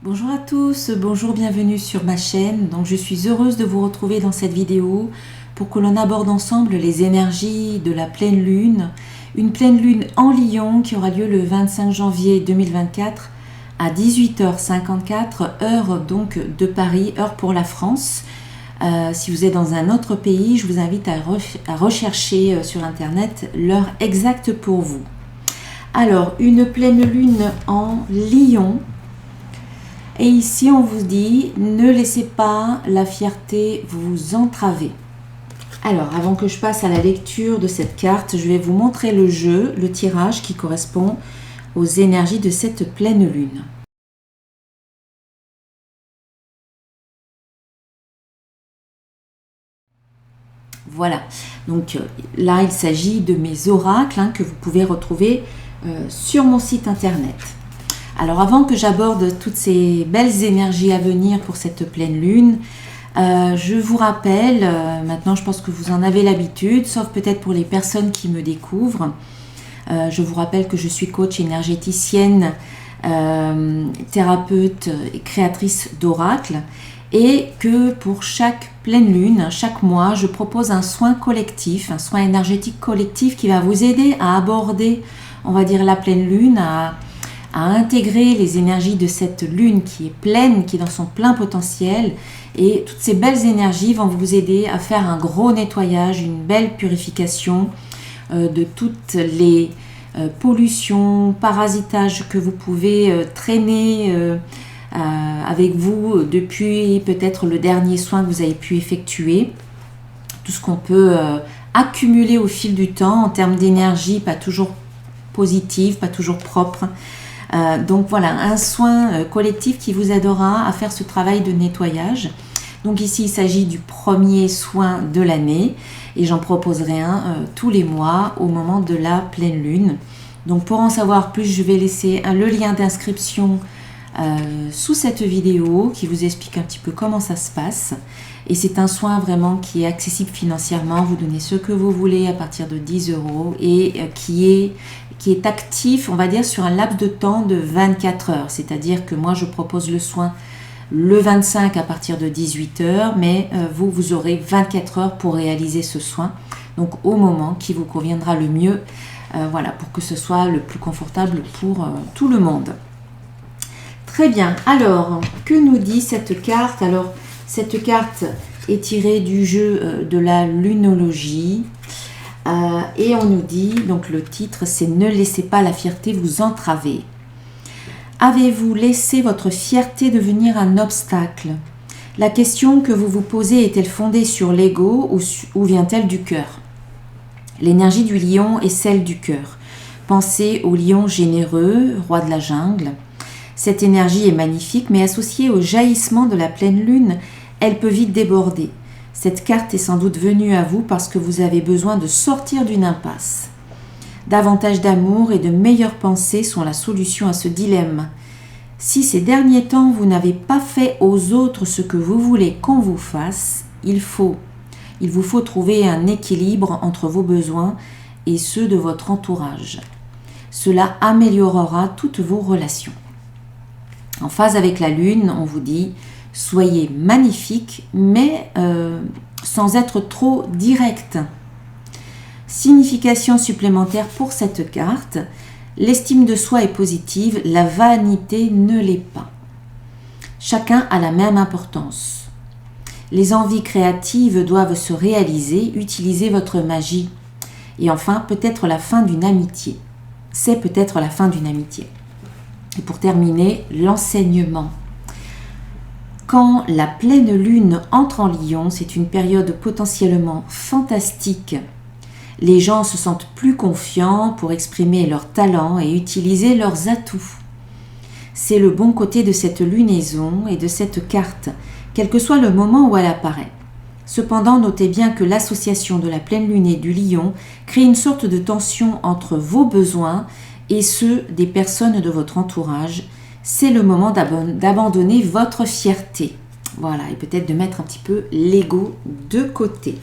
Bonjour à tous, bonjour, bienvenue sur ma chaîne. Donc je suis heureuse de vous retrouver dans cette vidéo pour que l'on aborde ensemble les énergies de la pleine lune. Une pleine lune en Lion qui aura lieu le 25 janvier 2024 à 18h54, heure donc de Paris, heure pour la France. Si vous êtes dans un autre pays, je vous invite à rechercher sur internet l'heure exacte pour vous. Alors, une pleine lune en Lion. Et ici, on vous dit, ne laissez pas la fierté vous entraver. Alors, avant que je passe à la lecture de cette carte, je vais vous montrer le jeu, le tirage qui correspond aux énergies de cette pleine lune. Voilà, donc là, il s'agit de mes oracles que vous pouvez retrouver sur mon site internet. Alors avant que j'aborde toutes ces belles énergies à venir pour cette pleine lune, je vous rappelle, maintenant je pense que vous en avez l'habitude, sauf peut-être pour les personnes qui me découvrent, je vous rappelle que je suis coach énergéticienne, thérapeute et créatrice d'oracles, et que pour chaque pleine lune, chaque mois, je propose un soin collectif, un soin énergétique collectif qui va vous aider à aborder, on va dire, la pleine lune, à intégrer les énergies de cette lune qui est pleine, qui est dans son plein potentiel. Et toutes ces belles énergies vont vous aider à faire un gros nettoyage, une belle purification de toutes les pollutions, parasitages que vous pouvez traîner avec vous depuis peut-être le dernier soin que vous avez pu effectuer. Tout ce qu'on peut accumuler au fil du temps en termes d'énergie, pas toujours positive, pas toujours propre. Donc voilà, un soin collectif qui vous aidera à faire ce travail de nettoyage. Donc ici, il s'agit du premier soin de l'année et j'en proposerai un tous les mois au moment de la pleine lune. Donc pour en savoir plus, je vais laisser le lien d'inscription sous cette vidéo qui vous explique un petit peu comment ça se passe. Et c'est un soin vraiment qui est accessible financièrement. Vous donnez ce que vous voulez à partir de 10 € et qui est actif, on va dire, sur un laps de temps de 24 heures. C'est-à-dire que moi, je propose le soin le 25 à partir de 18 h, mais vous aurez 24 heures pour réaliser ce soin. Donc, au moment qui vous conviendra le mieux, voilà, pour que ce soit le plus confortable pour tout le monde. Très bien. Alors, que nous dit cette carte? Alors, cette carte est tirée du jeu de la lunologie. Et on nous dit, donc le titre c'est « Ne laissez pas la fierté vous entraver ». Avez-vous laissé votre fierté devenir un obstacle? La question que vous vous posez est-elle fondée sur l'ego ou vient-elle du cœur? L'énergie du lion est celle du cœur. Pensez au lion généreux, roi de la jungle. Cette énergie est magnifique, mais associée au jaillissement de la pleine lune, elle peut vite déborder. Cette carte est sans doute venue à vous parce que vous avez besoin de sortir d'une impasse. Davantage d'amour et de meilleures pensées sont la solution à ce dilemme. Si ces derniers temps vous n'avez pas fait aux autres ce que vous voulez qu'on vous fasse, il vous faut trouver un équilibre entre vos besoins et ceux de votre entourage. Cela améliorera toutes vos relations. En phase avec la lune, on vous dit « Soyez magnifique, mais sans être trop direct. » Signification supplémentaire pour cette carte. L'estime de soi est positive, la vanité ne l'est pas. Chacun a la même importance. Les envies créatives doivent se réaliser, utilisez votre magie. Et enfin, peut-être la fin d'une amitié. C'est peut-être la fin d'une amitié. Et pour terminer, l'enseignement. Quand la pleine lune entre en Lion, c'est une période potentiellement fantastique. Les gens se sentent plus confiants pour exprimer leurs talents et utiliser leurs atouts. C'est le bon côté de cette lunaison et de cette carte, quel que soit le moment où elle apparaît. Cependant, notez bien que l'association de la pleine lune et du lion crée une sorte de tension entre vos besoins et ceux des personnes de votre entourage. C'est le moment d'abandonner votre fierté. Voilà, et peut-être de mettre un petit peu l'ego de côté.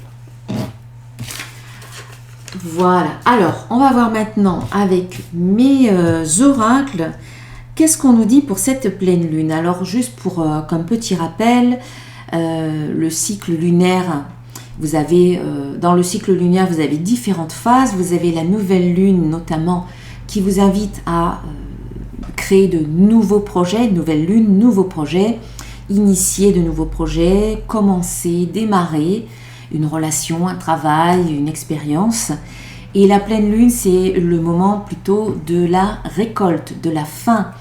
Voilà, alors on va voir maintenant avec mes oracles qu'est-ce qu'on nous dit pour cette pleine lune? Alors juste pour comme petit rappel, le cycle lunaire, vous avez dans le cycle lunaire, vous avez différentes phases. Vous avez la nouvelle lune notamment qui vous invite à créer de nouveaux projets, nouvelle lune, nouveaux projets, initier de nouveaux projets, commencer, démarrer une relation, un travail, une expérience. Et la pleine lune, c'est le moment plutôt de la récolte, de la fin.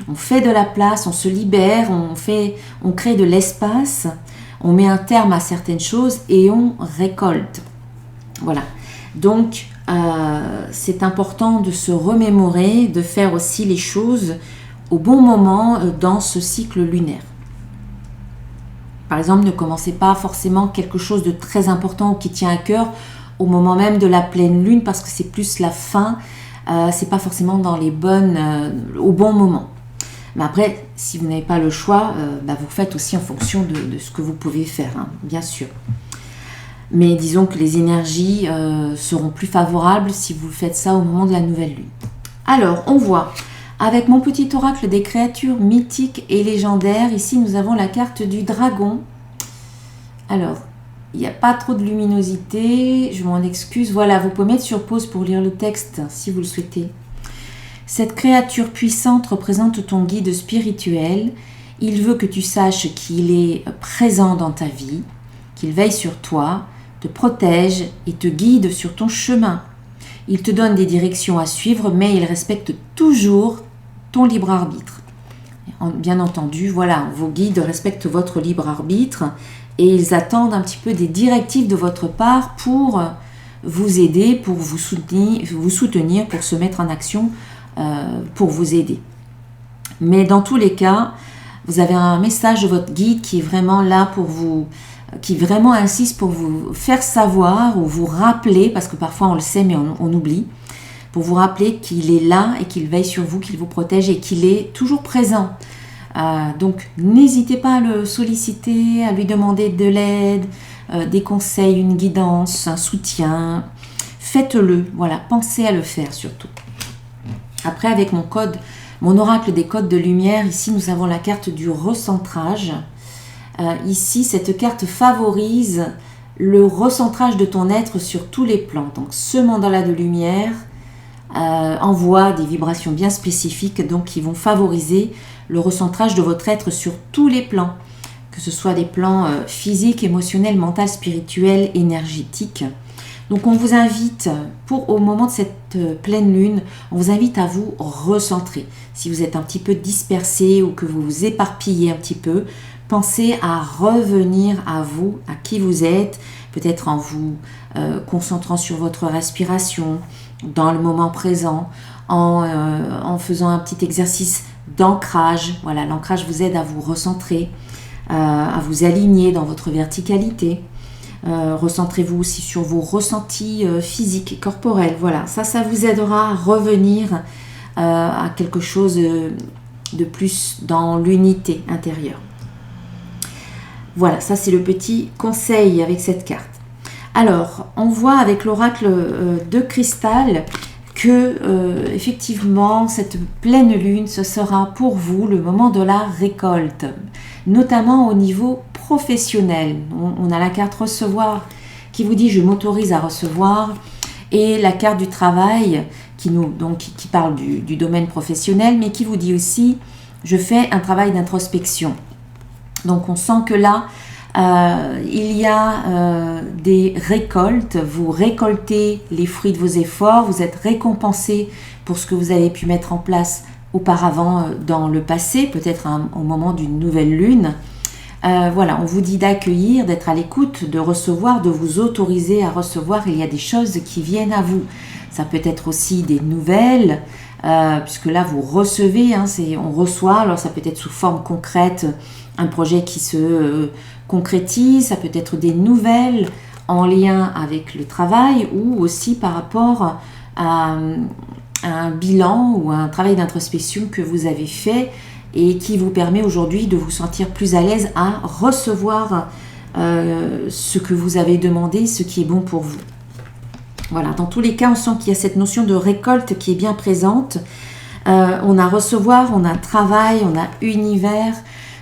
On fait de la place, on se libère, on crée de l'espace, on met un terme à certaines choses et on récolte. Voilà. Donc, c'est important de se remémorer, de faire aussi les choses au bon moment dans ce cycle lunaire. Par exemple, ne commencez pas forcément quelque chose de très important ou qui tient à cœur au moment même de la pleine lune parce que c'est plus la fin, c'est pas forcément dans les au bon moment. Mais après, si vous n'avez pas le choix, vous faites aussi en fonction de ce que vous pouvez faire, hein, bien sûr. Mais disons que les énergies seront plus favorables si vous faites ça au moment de la nouvelle lune. Alors, on voit avec mon petit oracle des créatures mythiques et légendaires. Ici, nous avons la carte du dragon. Alors, il n'y a pas trop de luminosité, je m'en excuse. Voilà, vous pouvez mettre sur pause pour lire le texte si vous le souhaitez. Cette créature puissante représente ton guide spirituel. Il veut que tu saches qu'il est présent dans ta vie, qu'il veille sur toi, te protège et te guide sur ton chemin. Il te donne des directions à suivre, mais il respecte toujours ton libre arbitre. Bien entendu, voilà, vos guides respectent votre libre arbitre et ils attendent un petit peu des directives de votre part pour vous aider, pour vous soutenir, pour se mettre en action, pour vous aider. Mais dans tous les cas, vous avez un message de votre guide qui est vraiment là pour vous, qui vraiment insiste pour vous faire savoir ou vous rappeler, parce que parfois on le sait mais on oublie, pour vous rappeler qu'il est là et qu'il veille sur vous, qu'il vous protège et qu'il est toujours présent. Donc n'hésitez pas à le solliciter, à lui demander de l'aide, des conseils, une guidance, un soutien. Faites-le, voilà, pensez à le faire surtout. Après, avec mon oracle des codes de lumière, ici nous avons la carte du recentrage. Ici, cette carte favorise le recentrage de ton être sur tous les plans. Donc ce mandala de lumière envoie des vibrations bien spécifiques donc qui vont favoriser le recentrage de votre être sur tous les plans, que ce soit des plans physiques, émotionnels, mentaux, spirituels, énergétiques. Donc on vous invite, au moment de cette pleine lune, on vous invite à vous recentrer. Si vous êtes un petit peu dispersé ou que vous vous éparpillez un petit peu, pensez à revenir à vous, à qui vous êtes, peut-être en vous concentrant sur votre respiration, dans le moment présent, en faisant un petit exercice d'ancrage. Voilà, l'ancrage vous aide à vous recentrer, à vous aligner dans votre verticalité. Recentrez-vous aussi sur vos ressentis physiques et corporels. Voilà, ça vous aidera à revenir à quelque chose de plus dans l'unité intérieure. Voilà, ça c'est le petit conseil avec cette carte. Alors, on voit avec l'oracle de cristal que effectivement cette pleine lune, ce sera pour vous le moment de la récolte, notamment au niveau professionnel. On a la carte recevoir qui vous dit je m'autorise à recevoir et la carte du travail qui parle du domaine professionnel mais qui vous dit aussi je fais un travail d'introspection. Donc on sent que là il y a des récoltes, vous récoltez les fruits de vos efforts, vous êtes récompensé pour ce que vous avez pu mettre en place auparavant dans le passé, peut-être au moment d'une nouvelle lune. Voilà, on vous dit d'accueillir, d'être à l'écoute, de recevoir, de vous autoriser à recevoir. Il y a des choses qui viennent à vous. Ça peut être aussi des nouvelles, puisque là vous recevez, on reçoit, alors ça peut être sous forme concrète, un projet qui se concrétise, ça peut être des nouvelles en lien avec le travail ou aussi par rapport à un bilan ou à un travail d'introspection que vous avez fait et qui vous permet aujourd'hui de vous sentir plus à l'aise à recevoir ce que vous avez demandé, ce qui est bon pour vous. Voilà, dans tous les cas, on sent qu'il y a cette notion de récolte qui est bien présente. On a recevoir, on a travail, on a univers.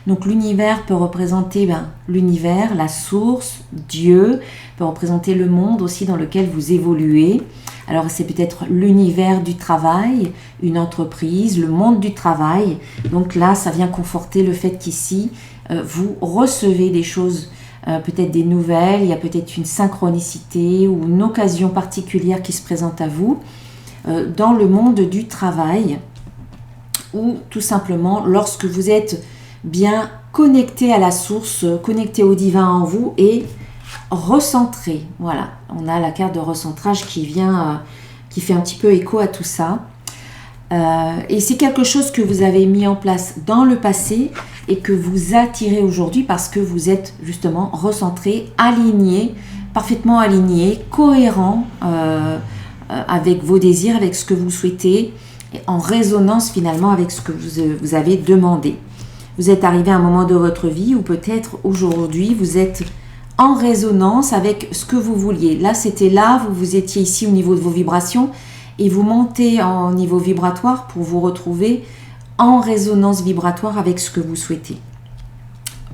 Donc l'univers peut représenter l'univers, la source, Dieu, peut représenter le monde aussi dans lequel vous évoluez. Alors c'est peut-être l'univers du travail, une entreprise, le monde du travail. Donc là, ça vient conforter le fait qu'ici, vous recevez des choses, peut-être des nouvelles, il y a peut-être une synchronicité ou une occasion particulière qui se présente à vous dans le monde du travail, ou tout simplement lorsque vous êtes bien connecté à la source, connecté au divin en vous et recentré. Voilà, on a la carte de recentrage qui vient, qui fait un petit peu écho à tout ça. Et c'est quelque chose que vous avez mis en place dans le passé et que vous attirez aujourd'hui parce que vous êtes justement recentré, aligné, parfaitement aligné, cohérent avec vos désirs, avec ce que vous souhaitez, et en résonance finalement avec ce que vous avez demandé. Vous êtes arrivé à un moment de votre vie où peut-être aujourd'hui vous êtes en résonance avec ce que vous vouliez. Là, c'était là, vous étiez ici au niveau de vos vibrations et vous montez en niveau vibratoire pour vous retrouver en résonance vibratoire avec ce que vous souhaitez.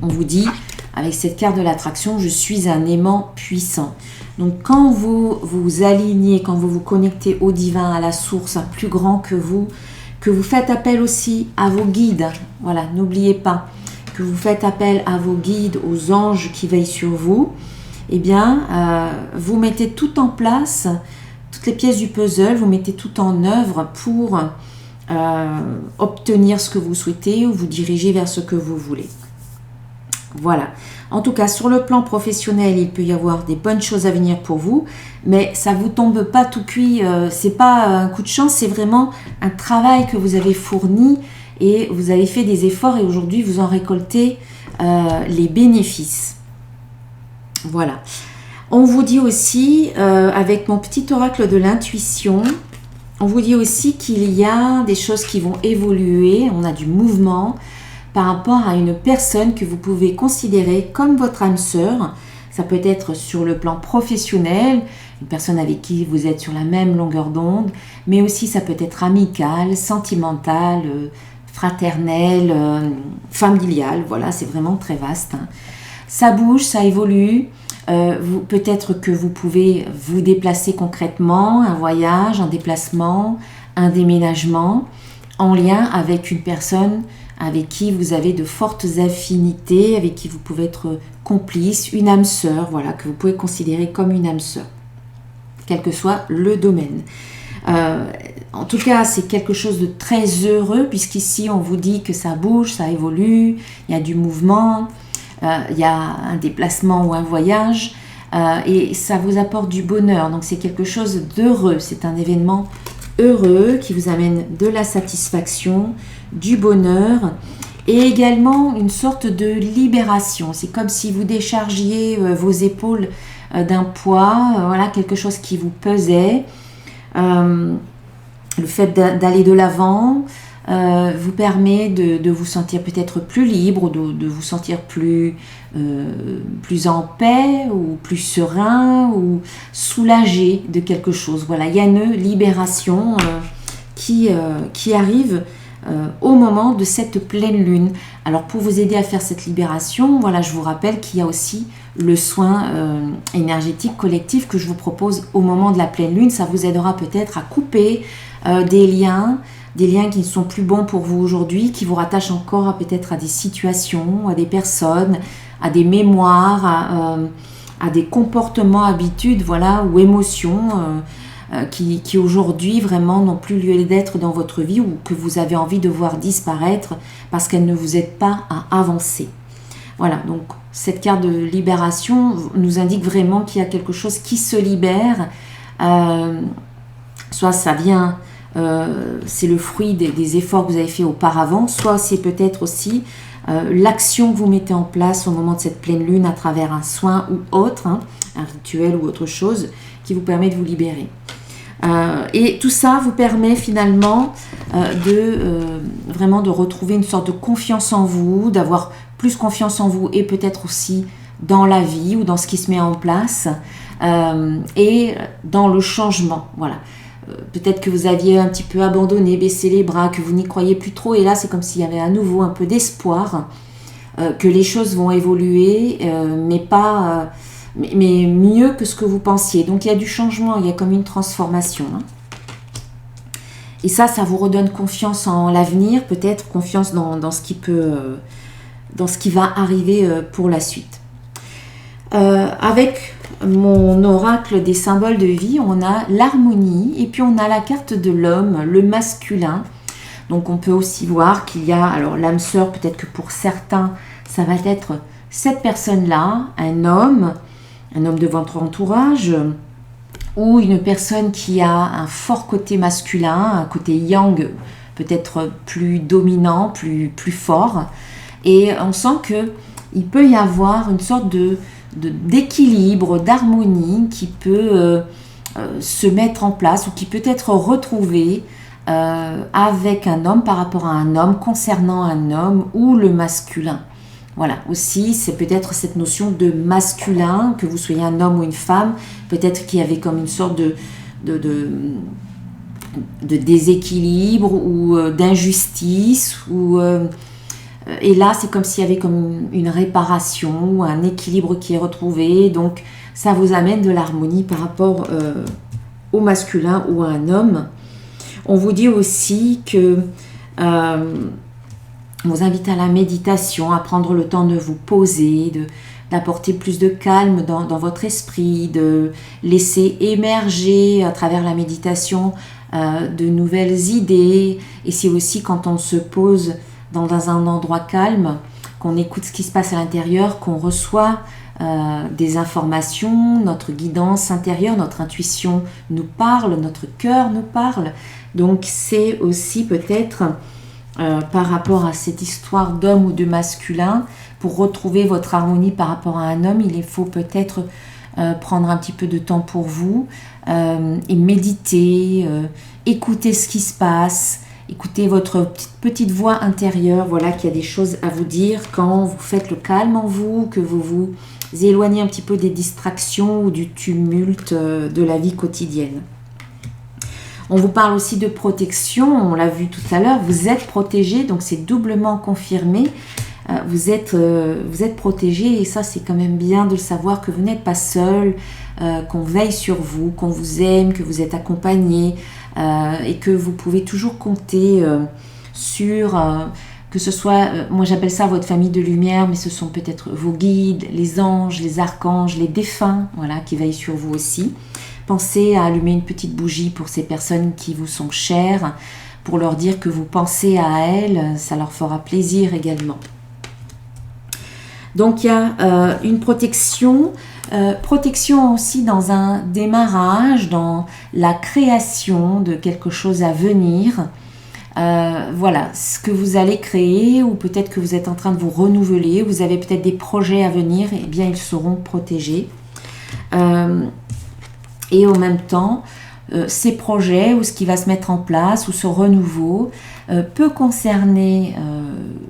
On vous dit, avec cette carte de l'attraction, je suis un aimant puissant. Donc quand vous vous alignez, quand vous vous connectez au divin, à la source, à plus grand que vous faites appel aussi à vos guides, voilà, n'oubliez pas que vous faites appel à vos guides, aux anges qui veillent sur vous, eh bien, vous mettez tout en place, toutes les pièces du puzzle, vous mettez tout en œuvre pour obtenir ce que vous souhaitez ou vous diriger vers ce que vous voulez. Voilà. En tout cas, sur le plan professionnel, il peut y avoir des bonnes choses à venir pour vous, mais ça ne vous tombe pas tout cuit, c'est pas un coup de chance, c'est vraiment un travail que vous avez fourni et vous avez fait des efforts et aujourd'hui vous en récoltez les bénéfices. Voilà. On vous dit aussi, avec mon petit oracle de l'intuition, on vous dit aussi qu'il y a des choses qui vont évoluer, on a du mouvement par rapport à une personne que vous pouvez considérer comme votre âme sœur. Ça peut être sur le plan professionnel, une personne avec qui vous êtes sur la même longueur d'onde, mais aussi ça peut être amical, sentimental, fraternel, familial. Voilà, c'est vraiment très vaste. Ça bouge, ça évolue. Peut-être que vous pouvez vous déplacer concrètement, un voyage, un déplacement, un déménagement, en lien avec une personne avec qui vous avez de fortes affinités, avec qui vous pouvez être complice, une âme sœur, voilà, que vous pouvez considérer comme une âme sœur, quel que soit le domaine. En tout cas, c'est quelque chose de très heureux, puisqu'ici, on vous dit que ça bouge, ça évolue, il y a du mouvement, il y a un déplacement ou un voyage, et ça vous apporte du bonheur. Donc, c'est quelque chose d'heureux, c'est un événement heureux qui vous amène de la satisfaction, du bonheur et également une sorte de libération. C'est comme si vous déchargiez vos épaules d'un poids, voilà, quelque chose qui vous pesait. Le fait d'aller de l'avant vous permet de vous sentir peut-être plus libre, de vous sentir plus en paix ou plus serein ou soulagé de quelque chose. Voilà, il y a une libération qui arrive au moment de cette pleine lune. Alors pour vous aider à faire cette libération, voilà, je vous rappelle qu'il y a aussi le soin énergétique collectif que je vous propose au moment de la pleine lune. Ça vous aidera peut-être à couper des liens qui ne sont plus bons pour vous aujourd'hui, qui vous rattachent encore peut-être à des situations, à des personnes, à des mémoires, à des comportements, habitudes, voilà, ou émotions qui aujourd'hui vraiment n'ont plus lieu d'être dans votre vie ou que vous avez envie de voir disparaître parce qu'elles ne vous aident pas à avancer. Voilà, donc cette carte de libération nous indique vraiment qu'il y a quelque chose qui se libère, soit ça vient, c'est le fruit des efforts que vous avez fait auparavant, soit c'est peut-être aussi l'action que vous mettez en place au moment de cette pleine lune à travers un soin ou autre, un rituel ou autre chose qui vous permet de vous libérer. Et tout ça vous permet finalement vraiment de retrouver une sorte de confiance en vous, d'avoir plus confiance en vous et peut-être aussi dans la vie ou dans ce qui se met en place et dans le changement. Voilà. peut-être que vous aviez un petit peu abandonné, baissé les bras, que vous n'y croyez plus trop. Et là, c'est comme s'il y avait à nouveau un peu d'espoir, que les choses vont évoluer, mais mieux que ce que vous pensiez. Donc, il y a du changement, il y a comme une transformation. Hein. Et ça vous redonne confiance en l'avenir, peut-être confiance dans ce qui va arriver pour la suite. Avec mon oracle des symboles de vie, on a l'harmonie et puis on a la carte de l'homme, le masculin. Donc on peut aussi voir qu'il y a, alors l'âme sœur, peut-être que pour certains, ça va être cette personne-là, un homme de votre entourage, ou une personne qui a un fort côté masculin, un côté yang, peut-être plus dominant, plus fort. Et on sent qu'il peut y avoir une sorte d'équilibre, d'harmonie qui peut se mettre en place ou qui peut être retrouvé avec un homme par rapport à un homme, concernant un homme ou le masculin. Voilà, aussi c'est peut-être cette notion de masculin, que vous soyez un homme ou une femme, peut-être qu'il y avait comme une sorte de déséquilibre ou d'injustice et là, c'est comme s'il y avait comme une réparation ou un équilibre qui est retrouvé. Donc, ça vous amène de l'harmonie par rapport au masculin ou à un homme. On vous dit aussi que on vous invite à la méditation, à prendre le temps de vous poser, d'apporter plus de calme dans votre esprit, de laisser émerger à travers la méditation de nouvelles idées. Et c'est aussi quand on se pose dans un endroit calme, qu'on écoute ce qui se passe à l'intérieur, qu'on reçoit des informations, notre guidance intérieure, notre intuition nous parle, notre cœur nous parle. Donc c'est aussi peut-être par rapport à cette histoire d'homme ou de masculin, pour retrouver votre harmonie par rapport à un homme, il faut peut-être prendre un petit peu de temps pour vous et méditer, écouter ce qui se passe. Écoutez votre petite voix intérieure, voilà qu'il y a des choses à vous dire quand vous faites le calme en vous, que vous vous éloignez un petit peu des distractions ou du tumulte de la vie quotidienne. On vous parle aussi de protection, on l'a vu tout à l'heure, vous êtes protégé, donc c'est doublement confirmé. Vous êtes protégé et ça c'est quand même bien de le savoir, que vous n'êtes pas seul, qu'on veille sur vous, qu'on vous aime, que vous êtes accompagné. Et que vous pouvez toujours compter sur, que ce soit, moi j'appelle ça votre famille de lumière, mais ce sont peut-être vos guides, les anges, les archanges, les défunts, voilà, qui veillent sur vous aussi. Pensez à allumer une petite bougie pour ces personnes qui vous sont chères, pour leur dire que vous pensez à elles, ça leur fera plaisir également. Donc il y a une protection aussi dans un démarrage, dans la création de quelque chose à venir. Voilà, ce que vous allez créer, ou peut-être que vous êtes en train de vous renouveler, vous avez peut-être des projets à venir, et bien ils seront protégés. Et en même temps, ces projets ou ce qui va se mettre en place ou ce renouveau peut concerner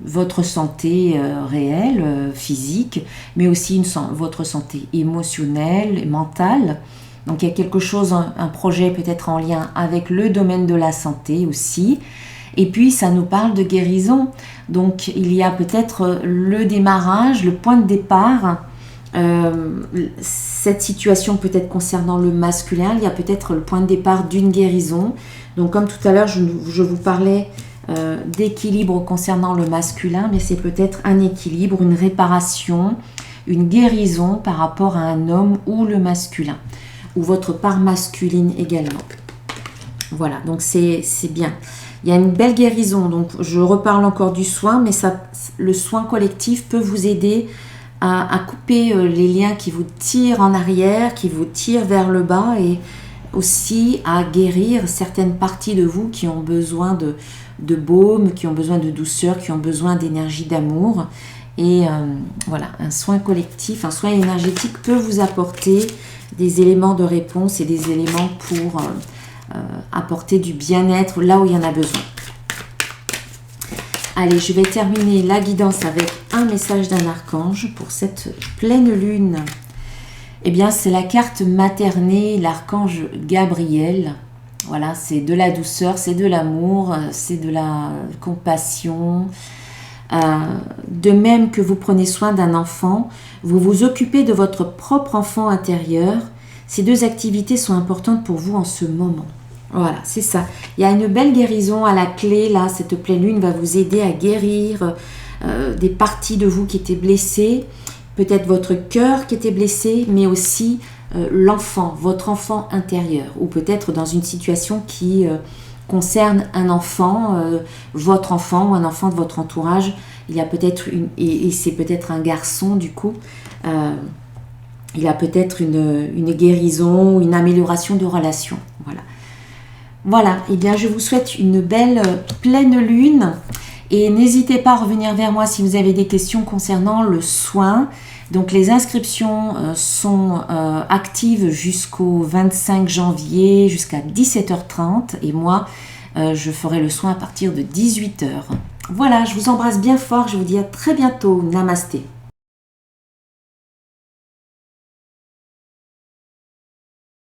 votre santé réelle, physique, mais aussi votre santé émotionnelle et mentale. Donc il y a quelque chose, un projet peut-être en lien avec le domaine de la santé aussi. Et puis ça nous parle de guérison. Donc il y a peut-être le démarrage, le point de départ. Cette situation peut-être concernant le masculin, il y a peut-être le point de départ d'une guérison. Donc comme tout à l'heure je vous parlais d'équilibre concernant le masculin, mais c'est peut-être un équilibre, une réparation, une guérison par rapport à un homme ou le masculin, ou votre part masculine également. Voilà, donc c'est bien. Il y a une belle guérison, donc je reparle encore du soin, mais le soin collectif peut vous aider à couper les liens qui vous tirent en arrière, qui vous tirent vers le bas, et aussi à guérir certaines parties de vous qui ont besoin de baume, qui ont besoin de douceur, qui ont besoin d'énergie, d'amour. Et voilà, un soin collectif, un soin énergétique peut vous apporter des éléments de réponse et des éléments pour apporter du bien-être là où il y en a besoin. Allez, je vais terminer la guidance avec un message d'un archange pour cette pleine lune. Eh bien, c'est la carte maternée, l'archange Gabriel. Voilà, c'est de la douceur, c'est de l'amour, c'est de la compassion. De même que vous prenez soin d'un enfant, vous vous occupez de votre propre enfant intérieur. Ces deux activités sont importantes pour vous en ce moment. Voilà, c'est ça. Il y a une belle guérison à la clé, là. Cette pleine lune va vous aider à guérir des parties de vous qui étaient blessées. Peut-être votre cœur qui était blessé, mais aussi l'enfant, votre enfant intérieur. Ou peut-être dans une situation qui concerne un enfant, votre enfant ou un enfant de votre entourage. Il y a peut-être et c'est peut-être un garçon du coup. Il y a peut-être une guérison, une amélioration de relation. Voilà. Voilà, et bien je vous souhaite une belle pleine lune et n'hésitez pas à revenir vers moi si vous avez des questions concernant le soin. Donc les inscriptions sont actives jusqu'au 25 janvier jusqu'à 17h30 et moi je ferai le soin à partir de 18h. Voilà, je vous embrasse bien fort, je vous dis à très bientôt. Namasté.